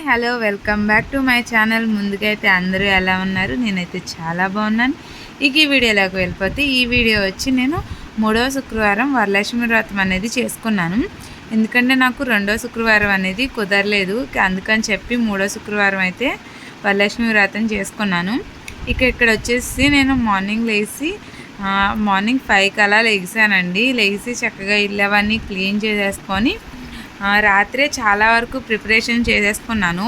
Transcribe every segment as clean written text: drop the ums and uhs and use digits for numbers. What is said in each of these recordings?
Hello welcome back to my channel. ముందుకైతే అందరూ ఎలా ఉన్నారు? నేనైతే చాలా బాగున్నాను. ఈ వీడియోలోకి వెళ్ళిపోతే ఈ వీడియో వచ్చి నేను 3వ శుక్రవారం వరలక్ష్మి వ్రతం అనేది చేసుకున్నాను. ఎందుకంటే నాకు 2వ శుక్రవారం అనేది కుదరలేదు, అందుకని చెప్పి 3వ శుక్రవారం అయితే వరలక్ష్మి వ్రతం చేసుకున్నాను. ఇక్కడ వచ్చేసి నేను మార్నింగ్ 5 అలా లెగిసానండి. లెగిసి చక్కగా ఇల్లు అవన్నీ క్లీన్ చేసేసుకొని రాత్రే చాలా వరకు ప్రిపరేషన్ చేసేసుకున్నాను.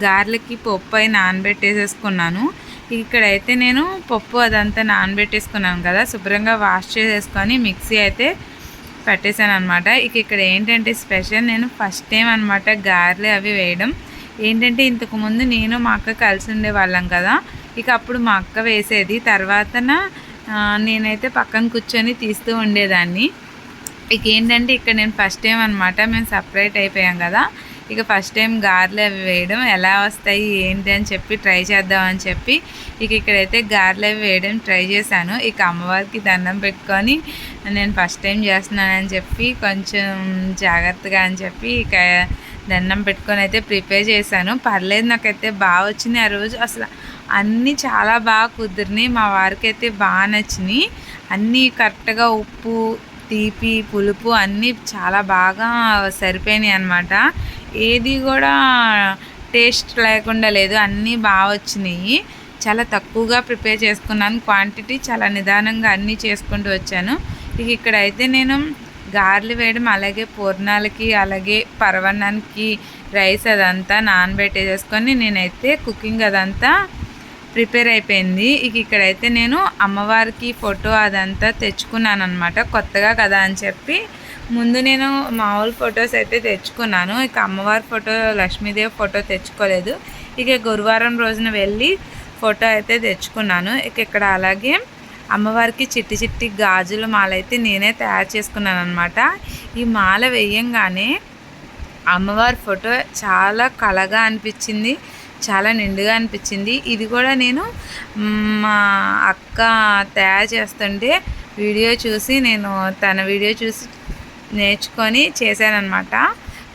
గారెలకి పప్పు అయి నానబెట్టేసేసుకున్నాను. ఇక్కడైతే నేను పప్పు అదంతా నానబెట్టేసుకున్నాను కదా, శుభ్రంగా వాష్ చేసేసుకొని మిక్సీ అయితే పెట్టేశాను అనమాట. ఇక్కడ ఏంటంటే స్పెషల్, నేను ఫస్ట్ టైం అనమాట గారెలు అవి వేయడం. ఏంటంటే ఇంతకుముందు నేను మా అక్క కలిసి ఉండేవాళ్ళం కదా, అప్పుడు మా అక్క వేసేది, తర్వాతన నేనైతే పక్కన కూర్చొని తీస్తూ ఉండేదాన్ని. ఏంటంటే ఇక్కడ నేను ఫస్ట్ టైం అనమాట, మేము సపరేట్ అయిపోయాం కదా, ఫస్ట్ టైం గారెలు అవి వేయడం ఎలా వస్తాయి ఏంటి అని చెప్పి ట్రై చేద్దామని చెప్పి ఇక్కడైతే గారెలు అవి వేయడం ట్రై చేశాను. అమ్మవారికి దండం పెట్టుకొని నేను ఫస్ట్ టైం చేస్తున్నానని చెప్పి కొంచెం జాగ్రత్తగా అని చెప్పి దండం పెట్టుకొని అయితే ప్రిపేర్ చేశాను. పర్లేదు, నాకైతే బాగా వచ్చింది. ఆ రోజు అసలు అన్నీ చాలా బాగా కుదిరినాయి. మా వారికి అయితే బాగా నచ్చినాయి. అన్నీ కరెక్ట్గా ఉప్పు, తీపి, పులుపు అన్నీ చాలా బాగా సరిపోయినాయి అన్నమాట. ఏది కూడా టేస్ట్ లేకుండా లేదు, అన్నీ బాగా వచ్చినాయి. చాలా తక్కువగా ప్రిపేర్ చేసుకున్నాను, క్వాంటిటీ చాలా నిదానంగా అన్నీ చేసుకుంటూ వచ్చాను. ఇక్కడైతే నేను గారెలు వేయడం, అలాగే పూర్ణాలకి, అలాగే పరవన్నానికి రైస్ అదంతా నానబెట్టేసుకొని నేనైతే కుకింగ్ అదంతా ప్రిపేర్ అయిపోయింది. ఇక్కడైతే నేను అమ్మవారికి ఫోటో అదంతా తెచ్చుకున్నాను అనమాట, కొత్తగా కదా అని చెప్పి. ముందు నేను మామూలు ఫొటోస్ అయితే తెచ్చుకున్నాను, అమ్మవారి ఫోటో, లక్ష్మీదేవి ఫోటో తెచ్చుకోలేదు. గురువారం రోజున వెళ్ళి ఫోటో అయితే తెచ్చుకున్నాను. ఇక్కడ అలాగే అమ్మవారికి చిట్టి చిట్టి గాజుల మాల అయితే నేనే తయారు చేసుకున్నాను అనమాట. ఈ మాల వేయంగానే అమ్మవారి ఫోటో చాలా కళగా అనిపించింది, చాలా నిండుగా అనిపించింది. ఇది కూడా నేను మా అక్క తయారు చేస్తుంటే తన వీడియో చూసి నేర్చుకొని చేశానన్నమాట.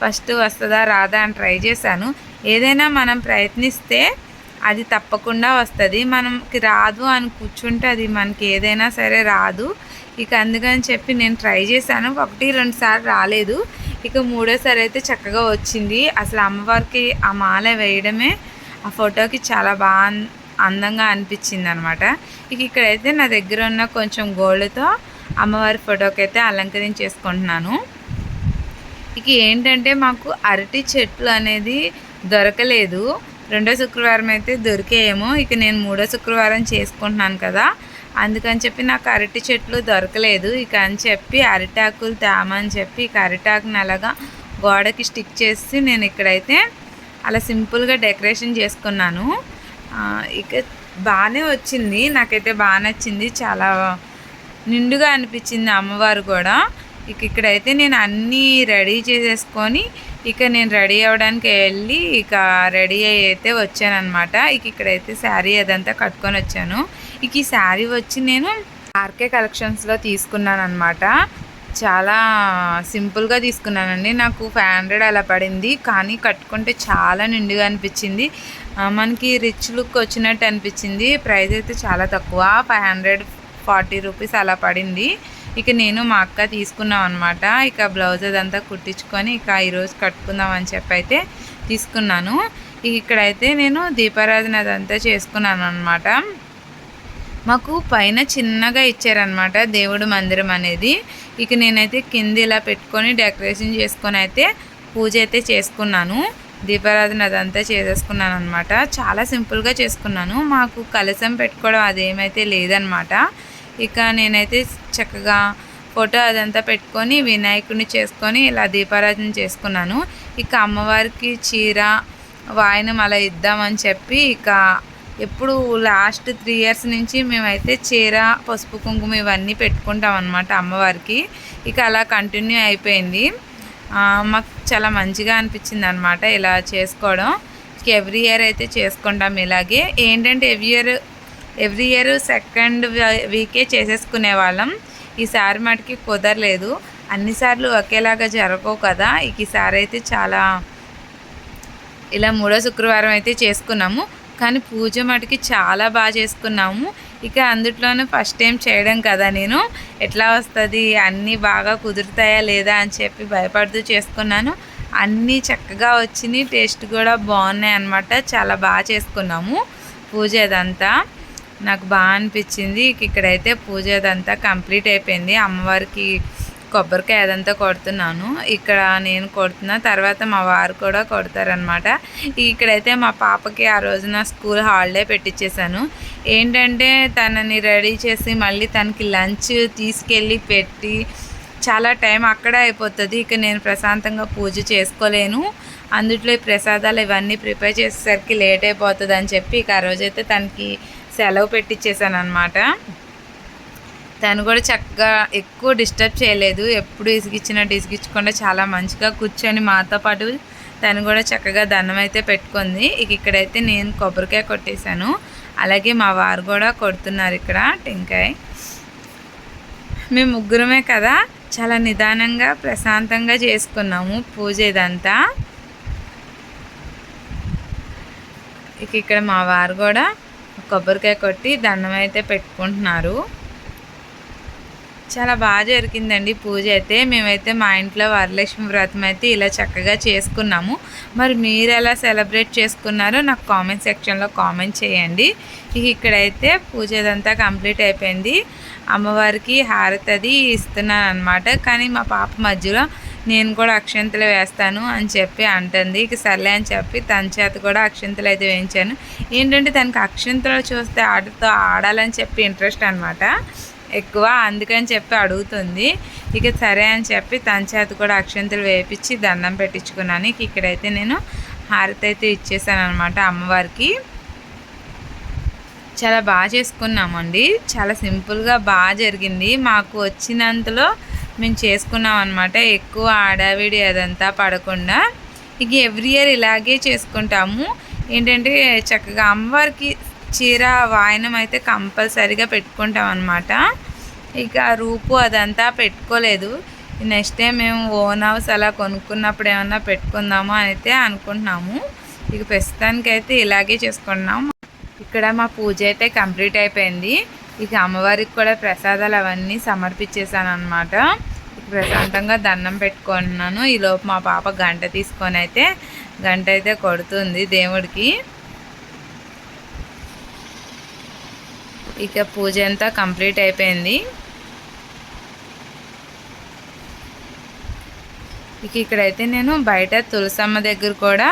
ఫస్ట్ వస్తుందా రాదా అని ట్రై చేశాను. ఏదైనా మనం ప్రయత్నిస్తే అది తప్పకుండా వస్తుంది. మనకి రాదు అని కూర్చుంటే అది మనకి ఏదైనా సరే రాదు. అందుకని చెప్పి నేను ట్రై చేశాను. 1-2 సార్లు రాలేదు, మూడోసారి అయితే చక్కగా వచ్చింది. అసలు అమ్మవారికి ఆ మాల వేయడమే ఆ ఫోటోకి చాలా బాగా అందంగా అనిపించింది అనమాట. ఇక్కడైతే నా దగ్గర ఉన్న కొంచెం గోల్డ్తో అమ్మవారి ఫోటోకి అయితే అలంకరించేసుకుంటున్నాను. ఏంటంటే మాకు అరటి చెట్లు అనేది దొరకలేదు. 2వ శుక్రవారం అయితే దొరికేయేమో. నేను 3వ శుక్రవారం చేసుకుంటున్నాను కదా, అందుకని చెప్పి నాకు అరటి చెట్లు దొరకలేదు. అని చెప్పి అరిటాకులు తేమని చెప్పి అరిటాకుని అలాగా గోడకి స్టిక్ చేసి నేను ఇక్కడైతే అలా సింపుల్గా డెకరేషన్ చేసుకున్నాను. బాగానే వచ్చింది, నాకైతే బాగా నచ్చింది, చాలా నిండుగా అనిపించింది అమ్మవారు కూడా. ఇక్కడైతే నేను అన్నీ రెడీ చేసేసుకొని నేను రెడీ అవ్వడానికి వెళ్ళి రెడీ అయితే వచ్చానమాట. ఇక్కడైతే శారీ అదంతా కట్టుకొని వచ్చాను. ఈ శారీ వచ్చి నేను ఆర్కే కలెక్షన్స్లో తీసుకున్నాను అనమాట. చాలా సింపుల్గా తీసుకున్నానండి, నాకు 500 అలా పడింది. కానీ కట్టుకుంటే చాలా నిండుగా అనిపించింది, మనకి రిచ్ లుక్ వచ్చినట్టు అనిపించింది. ప్రైస్ అయితే చాలా తక్కువ, 540 రూపీస్ అలా పడింది. నేను మా అక్క తీసుకున్నాం అనమాట. బ్లౌజ్ అదంతా కుట్టించుకొని ఈరోజు కట్టుకుందాం అని చెప్పి అయితే తీసుకున్నాను. ఇక్కడైతే నేను దీపారాధన అదంతా చేసుకున్నాను అనమాట. మాకు పైన చిన్నగా ఇచ్చారనమాట దేవుడు మందిరం అనేది. నేనైతే కింద ఇలా పెట్టుకొని డెకరేషన్ చేసుకొని అయితే పూజ అయితే చేసుకున్నాను. దీపారాధన అదంతా చేసేసుకున్నాను అనమాట. చాలా సింపుల్గా చేసుకున్నాను, మాకు కలశం పెట్టుకోవడం అదేమైతే లేదనమాట. నేనైతే చక్కగా ఫోటో అదంతా పెట్టుకొని వినాయకుడిని చేసుకొని ఇలా దీపారాధన చేసుకున్నాను. అమ్మవారికి చీర వాయనం అలా ఇద్దామని చెప్పి ఎప్పుడు లాస్ట్ 3 ఇయర్స్ నుంచి మేమైతే చీర, పసుపు, కుంకుమ ఇవన్నీ పెట్టుకుంటాం అనమాట అమ్మవారికి. అలా కంటిన్యూ అయిపోయింది. మాకు చాలా మంచిగా అనిపించింది అనమాట ఇలా చేసుకోవడం. ఎవ్రీ ఇయర్ అయితే చేసుకుంటాం ఇలాగే. ఏంటంటే ఎవ్రీ ఇయర్ సెకండ్ వీకే చేసేసుకునే వాళ్ళం. ఈసారి మటుకి కుదరలేదు, అన్నిసార్లు ఒకేలాగా జరగవు కదా. ఈసారి అయితే చాలా ఇలా మూడో శుక్రవారం అయితే చేసుకున్నాము. కానీ పూజ మటుకి చాలా బాగా చేసుకున్నాము. ఇక అందుట్లోనూ ఫస్ట్ టైం చేయడం కదా నేను, ఎట్లా వస్తుంది, అన్నీ బాగా కుదురుతాయా లేదా అని చెప్పి భయపడుతూ చేసుకున్నాను. అన్నీ చక్కగా వచ్చినాయి, టేస్ట్ కూడా బాగున్నాయి అన్నమాట. చాలా బాగా చేసుకున్నాము పూజ అదంతా. నాకు బాగా అనిపించింది. ఇక్కడైతే పూజ అదంతా కంప్లీట్ అయిపోయింది. అమ్మవారికి కొబ్బరికాయ అదంతా కొడుతున్నాను. ఇక్కడ నేను కొడుతున్నా, తర్వాత మా వారు కూడా కొడతారనమాట. ఇక్కడైతే మా పాపకి ఆ రోజున స్కూల్ హాలిడే పెట్టించేసాను. ఏంటంటే తనని రెడీ చేసి మళ్ళీ తనకి లంచ్ తీసుకెళ్ళి పెట్టి చాలా టైం అక్కడే అయిపోతుంది. ఇక నేను ప్రశాంతంగా పూజ చేసుకోలేను. అందుట్లో ఈ ప్రసాదాలు ఇవన్నీ ప్రిపేర్ చేసేసరికి లేట్ అయిపోతుంది అని చెప్పి ఇక ఆ రోజైతే తనకి సెలవు పెట్టించేసాను అనమాట. తను కూడా చక్కగా ఎక్కువ డిస్టర్బ్ చేయలేదు. ఎప్పుడు ఇసిగించకుండా చాలా మంచిగా కూర్చొని మాతో పాటు తను కూడా చక్కగా దండం అయితే పెట్టుకుంది. ఇక్కడైతే నేను కొబ్బరికాయ కొట్టేశాను, అలాగే మా వారు కూడా కొడుతున్నారు ఇక్కడ టెంకాయ. మేము ముగ్గురమే కదా, చాలా నిదానంగా ప్రశాంతంగా చేసుకున్నాము పూజ ఇదంతా. ఇక్కడ మా వారు కూడా కొబ్బరికాయ కొట్టి దండం అయితే పెట్టుకుంటున్నారు. చాలా బాగా జరిగిందండి పూజ అయితే. మేమైతే మా ఇంట్లో వరలక్ష్మి వ్రతం అయితే ఇలా చక్కగా చేసుకున్నాము. మరి మీరు ఎలా సెలబ్రేట్ చేసుకున్నారో నాకు కామెంట్ సెక్షన్లో కామెంట్ చేయండి. ఇక్కడైతే పూజ అదంతా కంప్లీట్ అయిపోయింది. అమ్మవారికి హారతి అది ఇస్తున్నాను అనమాట. కానీ మా పాప మధ్యలో నేను కూడా అక్షంతలు వేస్తాను అని చెప్పి అంటుంది. ఇక సర్లే అని చెప్పి తన చేత కూడా అక్షంతలు అయితే వేయించాను. ఏంటంటే తనకి అక్షంతలు చూస్తే ఆటతో ఆడాలని చెప్పి ఇంట్రెస్ట్ అనమాట ఎక్కువ, అందుకని చెప్పి అడుగుతుంది. ఇక సరే అని చెప్పి తన చేత కూడా అక్షంతలు వేయించి దండం పెట్టించుకున్నాను. ఇక్కడైతే నేను హారతి అయితే ఇచ్చేసాను అనమాట అమ్మవారికి. చాలా బాగా చేసుకున్నామండి, చాలా సింపుల్గా బాగా జరిగింది. మాకు వచ్చినంతలో మేము చేసుకున్నాం అనమాట. ఎక్కువ ఆడావిడి అదంతా పడకుండా. ఇక ఎవ్రీ ఇయర్ ఇలాగే చేసుకుంటాము. ఏంటంటే చక్కగా అమ్మవారికి చీర వాయనం అయితే కంపల్సరీగా పెట్టుకుంటాం అనమాట. ఇక రూపు అదంతా పెట్టుకోలేదు. నెక్స్ట్ టైం మేము ఓన్ హౌస్ అలా కొనుక్కున్నప్పుడు ఏమన్నా పెట్టుకుందాము అయితే అనుకుంటున్నాము. ఇక ప్రస్తుతానికైతే ఇలాగే చేసుకుంటున్నాము. ఇక్కడ మా పూజ అయితే కంప్లీట్ అయిపోయింది. ఇక అమ్మవారికి కూడా ప్రసాదాలు అవన్నీ సమర్పించేసాను అనమాట. ఇక ప్రశాంతంగా దండం పెట్టుకుంటున్నాను. ఈలోపు మా పాప గంట తీసుకొని అయితే గంట అయితే కొడుతుంది దేవుడికి. ఇక పూజ అంతా కంప్లీట్ అయిపోయింది. ఇక్కడైతే నేను బయట తులసమ్మ దగ్గర కూడా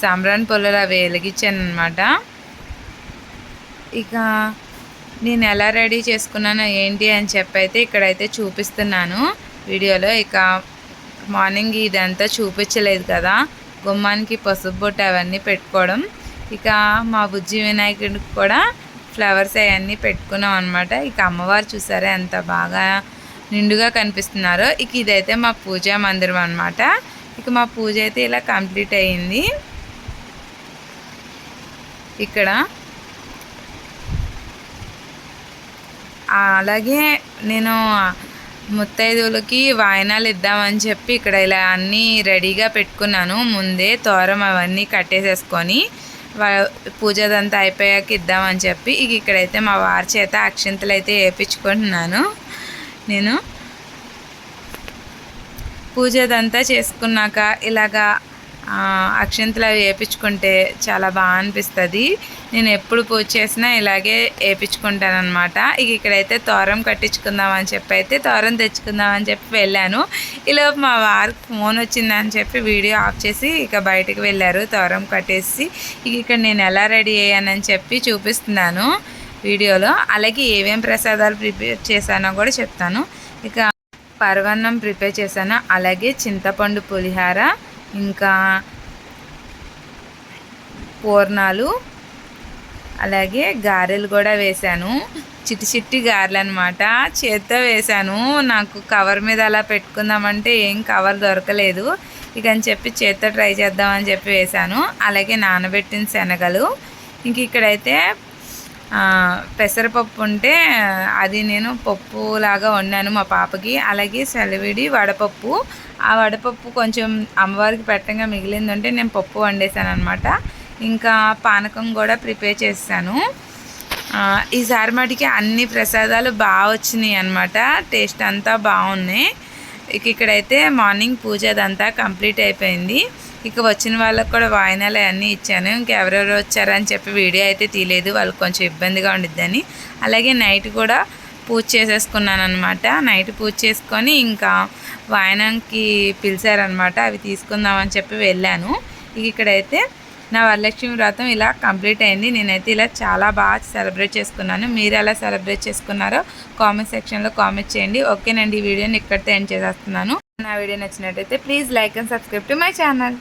సాంబ్రాణి పొల్లలు అవి వెలిగించాను అనమాట. ఇక నేను ఎలా రెడీ చేసుకున్నానో ఏంటి అని చెప్పి అయితే ఇక్కడైతే చూపిస్తున్నాను వీడియోలో. ఇక మార్నింగ్ ఇదంతా చూపించలేదు కదా, గుమ్మానికి పసుపు బొట్టు అవన్నీ పెట్టుకోవడం. ఇక మా బుజ్జి వినాయకుడికి కూడా ఫ్లవర్స్ అవన్నీ పెట్టుకున్నాం అనమాట. ఇక అమ్మవారు చూసారా ఎంత బాగా నిండుగా కనిపిస్తున్నారో. ఇక ఇదైతే మా పూజా మందిరం అనమాట. ఇక మా పూజ అయితే ఇలా కంప్లీట్ అయ్యింది. ఇక్కడ అలాగే నేను ముత్తైదువులకి వాయినాలు ఇద్దామని చెప్పి ఇక్కడ ఇలా అన్నీ రెడీగా పెట్టుకున్నాను. ముందే తోరం అవన్నీ కట్టేసేసుకొని పూజ అదంతా అయిపోయాక ఇద్దామని చెప్పి ఇక్కడైతే మా వారి చేత అక్షంతలు అయితే వేయించుకుంటున్నాను. నేను పూజ అదంతా చేసుకున్నాక ఇలాగా అక్షంతలు అవి వేయించుకుంటే చాలా బాగా అనిపిస్తుంది. నేను ఎప్పుడు పూజ చేసినా ఇలాగే వేయించుకుంటాను అనమాట. ఇక్కడైతే తోరం కట్టించుకుందామని చెప్పి అయితే తోరం తెచ్చుకుందామని చెప్పి వెళ్ళాను. ఈలోపు మా వారికి ఫోన్ వచ్చిందని చెప్పి వీడియో ఆఫ్ చేసి ఇక బయటకు వెళ్ళారు తోరం కట్టేసి. ఇక్కడ నేను ఎలా రెడీ అయ్యానని చెప్పి చూపిస్తున్నాను వీడియోలో. అలాగే ఏమేం ప్రసాదాలు ప్రిపేర్ చేశానో కూడా చెప్తాను. ఇక పరవన్నం ప్రిపేర్ చేశాను, అలాగే చింతపండు పులిహార, ఇంకా పూర్ణాలు, అలాగే గారెలు కూడా వేశాను. చిట్టి గారెలు అనమాట, చేత్తో వేశాను. నాకు కవర్ మీద అలా పెట్టుకుందామంటే ఏం కవర్ దొరకలేదు. ఇక అని చెప్పి చేత్తో ట్రై చేద్దామని చెప్పి వేశాను. అలాగే నానబెట్టిన శనగలు. ఇక్కడైతే పెసరపప్పు ఉంటే అది నేను పప్పు లాగా వండాను మా పాపకి. అలాగే సెలవిడి వడపప్పు, ఆ వడపప్పు కొంచెం అమ్మవారికి పెట్టంగా మిగిలిందంటే నేను పప్పు వండేసాను అనమాట. ఇంకా పానకం కూడా ప్రిపేర్ చేశాను. ఈసారి మటుకి అన్ని ప్రసాదాలు బాగా వచ్చినాయి అనమాట. టేస్ట్ అంతా బాగున్నాయి. ఇక్కడైతే మార్నింగ్ పూజ అదంతా కంప్లీట్ అయిపోయింది. ఇక వచ్చిన వాళ్ళకి కూడా వాయినాలు అన్నీ ఇచ్చాను. ఇంకెవరెవరు వచ్చారని చెప్పి వీడియో అయితే తీయలేదు, వాళ్ళకి కొంచెం ఇబ్బందిగా ఉండిద్దని. అలాగే నైట్ కూడా పూజ చేసేసుకున్నాను అనమాట. నైట్ పూజ చేసుకొని ఇంకా వాయనానికి పిలిచారనమాట, అవి తీసుకుందామని చెప్పి వెళ్ళాను. ఇక్కడైతే నా వరలక్ష్మి వ్రతం ఇలా కంప్లీట్ అయింది. నేనైతే ఇలా చాలా బాగా సెలబ్రేట్ చేసుకున్నాను. మీరు ఎలా సెలబ్రేట్ చేసుకున్నారో కామెంట్ సెక్షన్లో కామెంట్ చేయండి. ఓకేనండి, ఈ వీడియోని ఇక్కడితో ఎండ్ చేసేస్తున్నాను. నా వీడియో నచ్చినట్టయితే please like and subscribe to my channel.